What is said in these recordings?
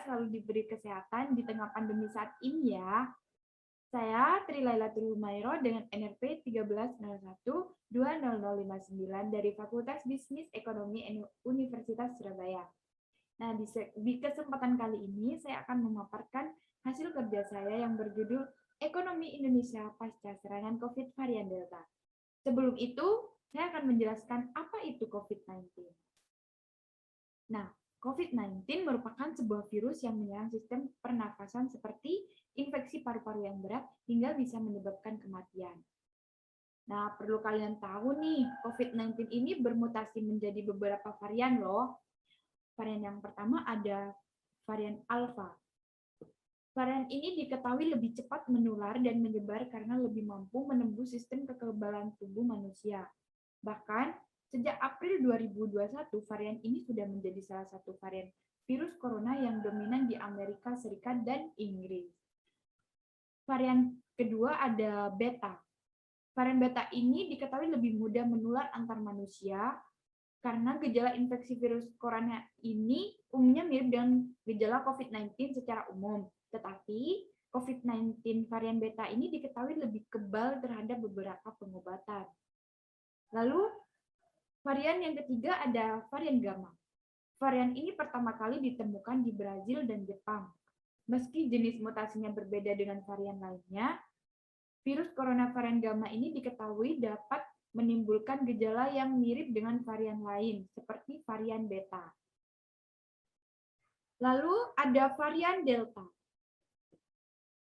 selalu diberi kesehatan di tengah pandemi saat ini ya. Saya Tri Lailatul Humairo dengan NRP 1301200059 dari Fakultas Bisnis Ekonomi Universitas Surabaya. Nah, di kesempatan kali ini saya akan memaparkan hasil kerja saya yang berjudul Ekonomi Indonesia Pasca Serangan COVID Varian Delta. Sebelum itu, saya akan menjelaskan apa itu COVID-19. Nah, COVID-19 merupakan sebuah virus yang menyerang sistem pernafasan seperti infeksi paru-paru yang berat hingga bisa menyebabkan kematian. Nah, perlu kalian tahu nih, COVID-19 ini bermutasi menjadi beberapa varian loh. Varian yang pertama ada varian Alpha. Varian ini diketahui lebih cepat menular dan menyebar karena lebih mampu menembus sistem kekebalan tubuh manusia. Bahkan, sejak April 2021, varian ini sudah menjadi salah satu varian virus corona yang dominan di Amerika Serikat dan Inggris. Varian kedua ada Beta. Varian Beta ini diketahui lebih mudah menular antar manusia karena gejala infeksi virus corona ini umumnya mirip dengan gejala COVID-19 secara umum. Tetapi COVID-19 varian Beta ini diketahui lebih kebal terhadap beberapa pengobatan. Lalu, varian yang ketiga ada varian Gamma. Varian ini pertama kali ditemukan di Brazil dan Jepang. Meski jenis mutasinya berbeda dengan varian lainnya, virus corona varian Gamma ini diketahui dapat menimbulkan gejala yang mirip dengan varian lain, seperti varian Beta. Lalu ada varian Delta.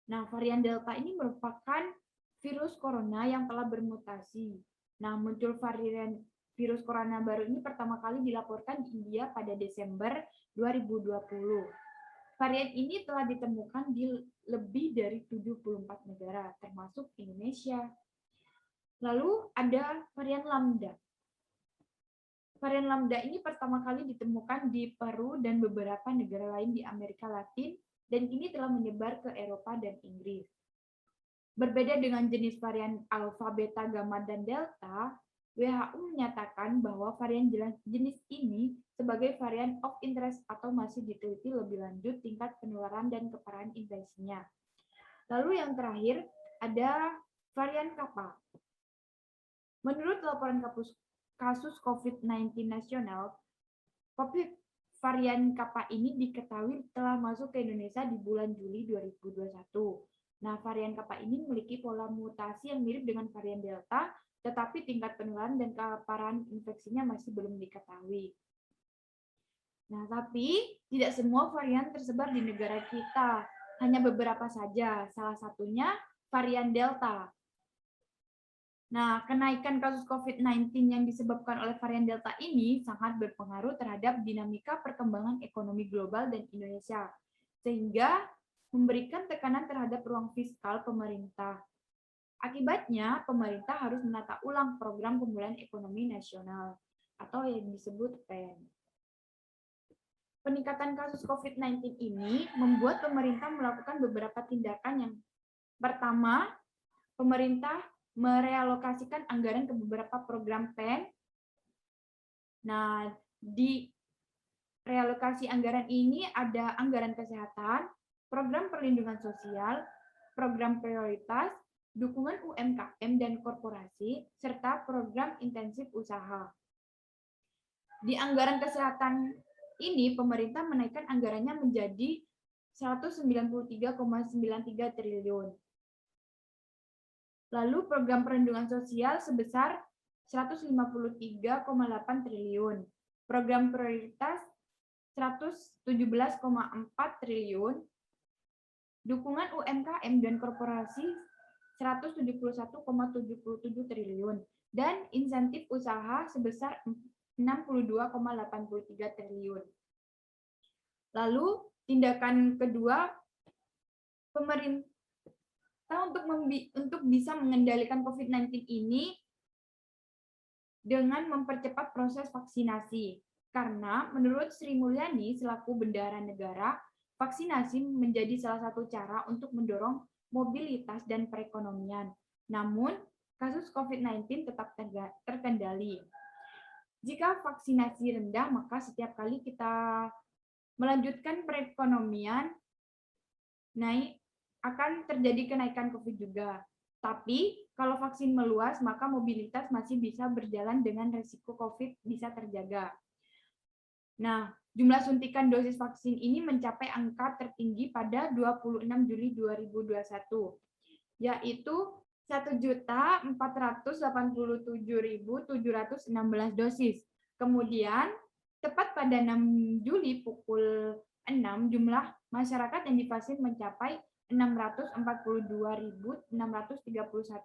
Nah, varian Delta ini merupakan virus corona yang telah bermutasi. Nah, muncul varian virus corona baru ini pertama kali dilaporkan di India pada Desember 2020. Varian ini telah ditemukan di lebih dari 74 negara, termasuk Indonesia. Lalu ada varian Lambda. Varian Lambda ini pertama kali ditemukan di Peru dan beberapa negara lain di Amerika Latin, dan ini telah menyebar ke Eropa dan Inggris. Berbeda dengan jenis varian Alpha, Beta, Gamma, dan Delta, WHO menyatakan bahwa varian jenis ini sebagai varian of interest atau masih diteliti lebih lanjut tingkat penularan dan keparahan infeksinya. Lalu yang terakhir ada varian Kappa. Menurut laporan kasus COVID-19 nasional, varian Kappa ini diketahui telah masuk ke Indonesia di bulan Juli 2021. Nah, varian Kappa ini memiliki pola mutasi yang mirip dengan varian Delta, tetapi tingkat penularan dan keparahan infeksinya masih belum diketahui. Nah, tapi tidak semua varian tersebar di negara kita, hanya beberapa saja, salah satunya varian Delta. Nah, kenaikan kasus COVID-19 yang disebabkan oleh varian Delta ini sangat berpengaruh terhadap dinamika perkembangan ekonomi global dan Indonesia, sehingga memberikan tekanan terhadap ruang fiskal pemerintah. Akibatnya, pemerintah harus menata ulang program pemulihan ekonomi nasional atau yang disebut PEN. Peningkatan kasus COVID-19 ini membuat pemerintah melakukan beberapa tindakan. Yang pertama, pemerintah merealokasikan anggaran ke beberapa program PEN. Nah, di realokasi anggaran ini ada anggaran kesehatan, program perlindungan sosial, program prioritas, dukungan UMKM dan korporasi, serta program intensif usaha. Di anggaran kesehatan ini, pemerintah menaikkan anggarannya menjadi 193,93 triliun. Lalu program perlindungan sosial sebesar 153,8 triliun. Program prioritas 117,4 triliun. Dukungan UMKM dan korporasi 171,77 triliun. Dan insentif usaha sebesar 62,83 triliun. Lalu tindakan kedua, pemerintah untuk bisa mengendalikan COVID-19 ini dengan mempercepat proses vaksinasi. Karena menurut Sri Mulyani selaku Bendahara Negara, vaksinasi menjadi salah satu cara untuk mendorong mobilitas dan perekonomian. Namun, kasus COVID-19 tetap terkendali. Jika vaksinasi rendah, maka setiap kali kita melanjutkan perekonomian naik, akan terjadi kenaikan COVID juga. Tapi kalau vaksin meluas, maka mobilitas masih bisa berjalan dengan resiko COVID bisa terjaga. Nah, jumlah suntikan dosis vaksin ini mencapai angka tertinggi pada 26 Juli 2021, yaitu 1.487.716 dosis. Kemudian, tepat pada 6 Juli pukul 6, jumlah masyarakat yang divaksin mencapai 642.631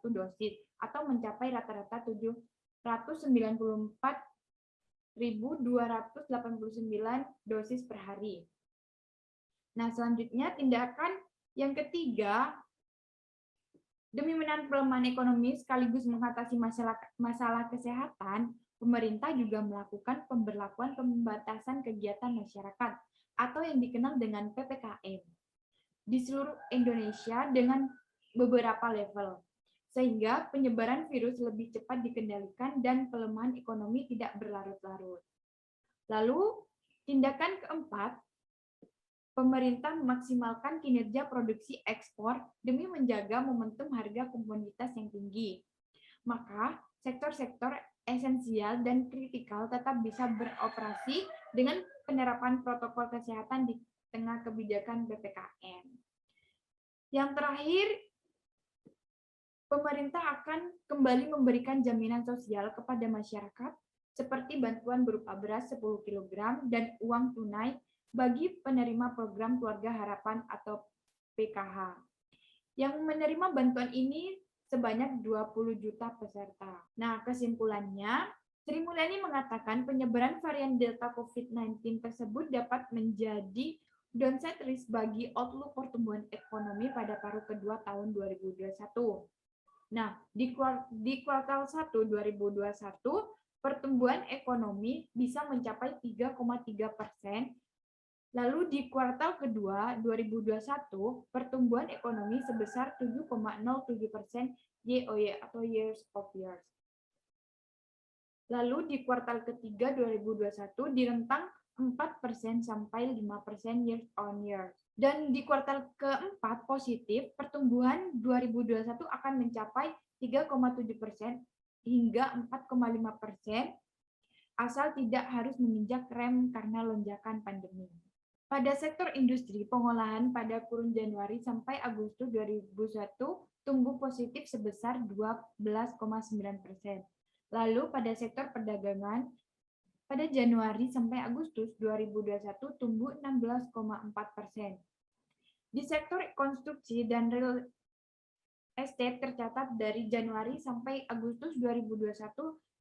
dosis, atau mencapai rata-rata 794.289 dosis per hari. Nah, selanjutnya tindakan yang ketiga, demi menahan pelemahan ekonomi sekaligus mengatasi masalah kesehatan, pemerintah juga melakukan pemberlakuan pembatasan kegiatan masyarakat atau yang dikenal dengan PPKM di seluruh Indonesia dengan beberapa level, sehingga penyebaran virus lebih cepat dikendalikan dan pelemahan ekonomi tidak berlarut-larut. Lalu, tindakan keempat, pemerintah memaksimalkan kinerja produksi ekspor demi menjaga momentum harga komoditas yang tinggi. Maka, sektor-sektor esensial dan kritikal tetap bisa beroperasi dengan penerapan protokol kesehatan di tengah kebijakan PPKM. Yang terakhir, pemerintah akan kembali memberikan jaminan sosial kepada masyarakat seperti bantuan berupa beras 10 kg dan uang tunai bagi penerima program Keluarga Harapan atau PKH. Yang menerima bantuan ini sebanyak 20 juta peserta. Nah, kesimpulannya, Sri Mulyani mengatakan penyebaran varian Delta COVID-19 tersebut dapat menjadi downside risk bagi outlook pertumbuhan ekonomi pada paruh kedua tahun 2021. Nah, di kuartal 1 2021, pertumbuhan ekonomi bisa mencapai 3,3%. Lalu di kuartal kedua 2021, pertumbuhan ekonomi sebesar 7,07% YoY atau years of years. Lalu di kuartal ketiga 2021 di rentang 4% sampai 5% year on year. Dan di kuartal keempat positif, pertumbuhan 2021 akan mencapai 3,7% hingga 4,5% asal tidak harus menginjak rem karena lonjakan pandemi. Pada sektor industri, pengolahan pada kurun Januari sampai Agustus 2021 tumbuh positif sebesar 12,9%. Lalu pada sektor perdagangan, pada Januari sampai Agustus 2021 tumbuh 16,4%. Di sektor konstruksi dan real estate tercatat dari Januari sampai Agustus 2021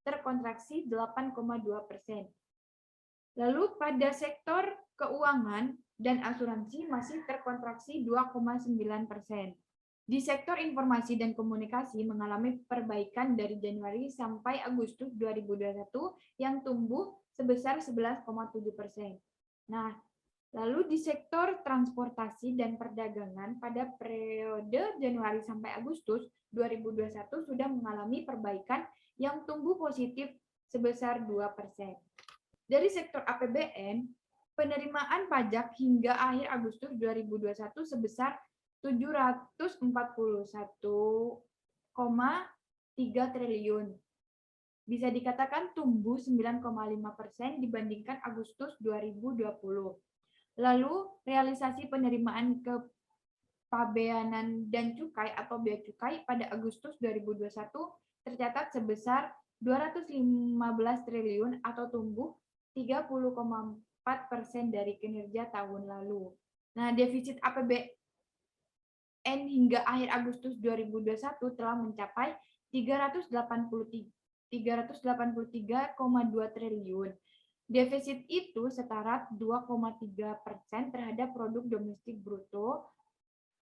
terkontraksi 8,2%. Lalu pada sektor keuangan dan asuransi masih terkontraksi 2,9%. Di sektor informasi dan komunikasi mengalami perbaikan dari Januari sampai Agustus 2021 yang tumbuh sebesar 11,7%. Nah, lalu di sektor transportasi dan perdagangan pada periode Januari sampai Agustus 2021 sudah mengalami perbaikan yang tumbuh positif sebesar 2%. Dari sektor APBN, penerimaan pajak hingga akhir Agustus 2021 sebesar 741,3 triliun. Bisa dikatakan tumbuh 9,5% dibandingkan Agustus 2020. Lalu, realisasi penerimaan kepabeanan dan cukai atau bea cukai pada Agustus 2021 tercatat sebesar 215 triliun atau tumbuh 30,4% dari kinerja tahun lalu. Nah, defisit APBN hingga akhir Agustus 2021 telah mencapai 383,2 triliun. Defisit itu setara 2,3% terhadap produk domestik bruto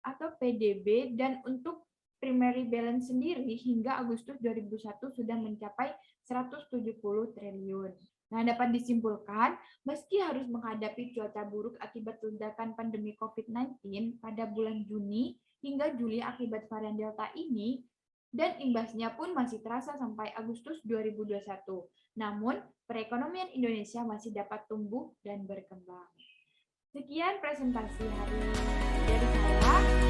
atau PDB, dan untuk primary balance sendiri hingga Agustus 2021 sudah mencapai 170 triliun. Nah, dapat disimpulkan, meski harus menghadapi cuaca buruk akibat ledakan pandemi COVID-19 pada bulan Juni hingga Juli akibat varian Delta ini, dan imbasnya pun masih terasa sampai Agustus 2021. Namun, perekonomian Indonesia masih dapat tumbuh dan berkembang. Sekian presentasi hari dari saya.